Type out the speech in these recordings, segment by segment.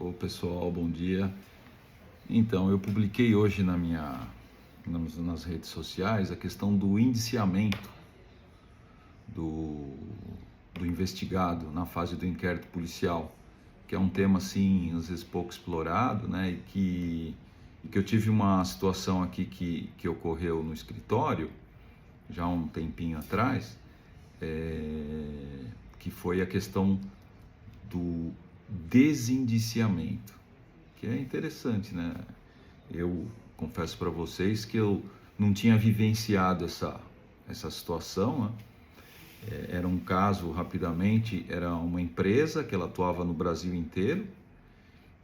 Ô pessoal, bom dia. Então, eu publiquei hoje nas redes sociais a questão do indiciamento do, do investigado na fase do inquérito policial, que é um tema assim, às vezes pouco explorado, né? E que eu tive uma situação aqui que ocorreu no escritório, já há um tempinho atrás, que foi a questão do desindiciamento, que é interessante, né? Eu confesso para vocês que eu não tinha vivenciado essa situação, né? Era um caso, rapidamente, era uma empresa que ela atuava no Brasil inteiro,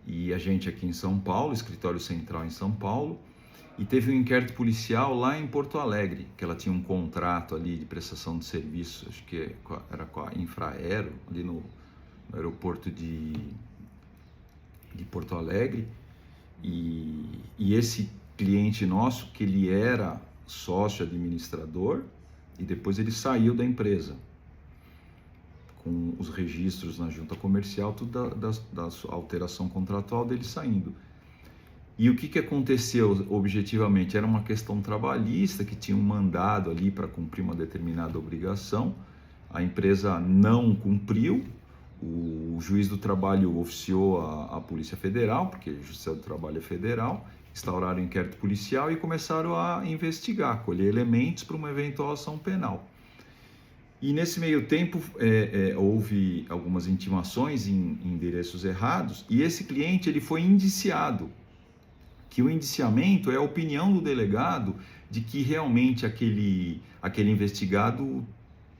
e a gente aqui em São Paulo, escritório central em São Paulo, e teve um inquérito policial lá em Porto Alegre, que ela tinha um contrato ali de prestação de serviço, acho que era com a Infraero, ali no aeroporto de Porto Alegre, e esse cliente nosso, que ele era sócio administrador, e depois ele saiu da empresa, com os registros na junta comercial, tudo da alteração contratual dele saindo. E o que aconteceu objetivamente? Era uma questão trabalhista, que tinha um mandado ali para cumprir uma determinada obrigação, a empresa não cumpriu, o juiz do trabalho oficiou a Polícia Federal, porque a Justiça do Trabalho é federal, instauraram o inquérito policial e começaram a investigar, colher elementos para uma eventual ação penal. E nesse meio tempo houve algumas intimações em endereços errados, e esse cliente ele foi indiciado, que o indiciamento é a opinião do delegado de que realmente aquele investigado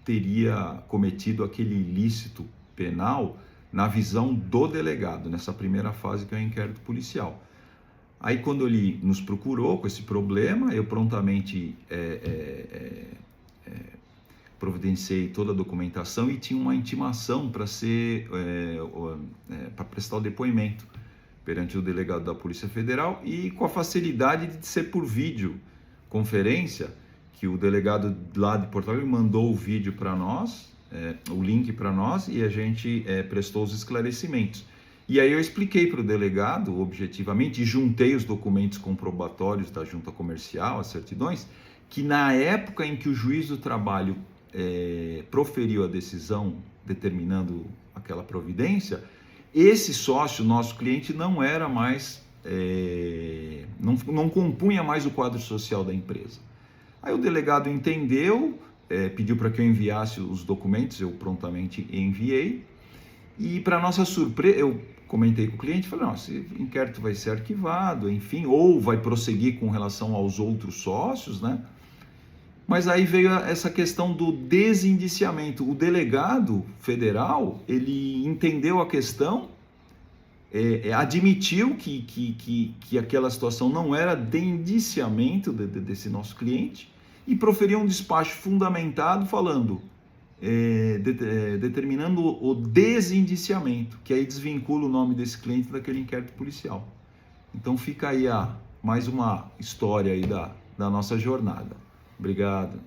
teria cometido aquele ilícito penal na visão do delegado, nessa primeira fase que é o inquérito policial. Aí quando ele nos procurou com esse problema, eu prontamente providenciei toda a documentação e tinha uma intimação para para prestar o depoimento perante o delegado da Polícia Federal, e com a facilidade de ser por videoconferência, que o delegado lá de Porto Alegre mandou o vídeo para nós, o link para nós, e a gente prestou os esclarecimentos. E aí eu expliquei para o delegado, objetivamente, e juntei os documentos comprobatórios da junta comercial, as certidões, que na época em que o juiz do trabalho proferiu a decisão determinando aquela providência, esse sócio, nosso cliente, não era mais, não compunha mais o quadro social da empresa. Aí o delegado entendeu, pediu para que eu enviasse os documentos, eu prontamente enviei, e para nossa surpresa, eu comentei com o cliente, falei, não, esse inquérito vai ser arquivado, enfim, ou vai prosseguir com relação aos outros sócios, né? Mas aí veio essa questão do desindiciamento. O delegado federal, ele entendeu a questão, admitiu que aquela situação não era de indiciamento desse nosso cliente, e proferiu um despacho fundamentado falando, determinando o desindiciamento, que aí desvincula o nome desse cliente daquele inquérito policial. Então fica aí mais uma história aí da nossa jornada. Obrigado.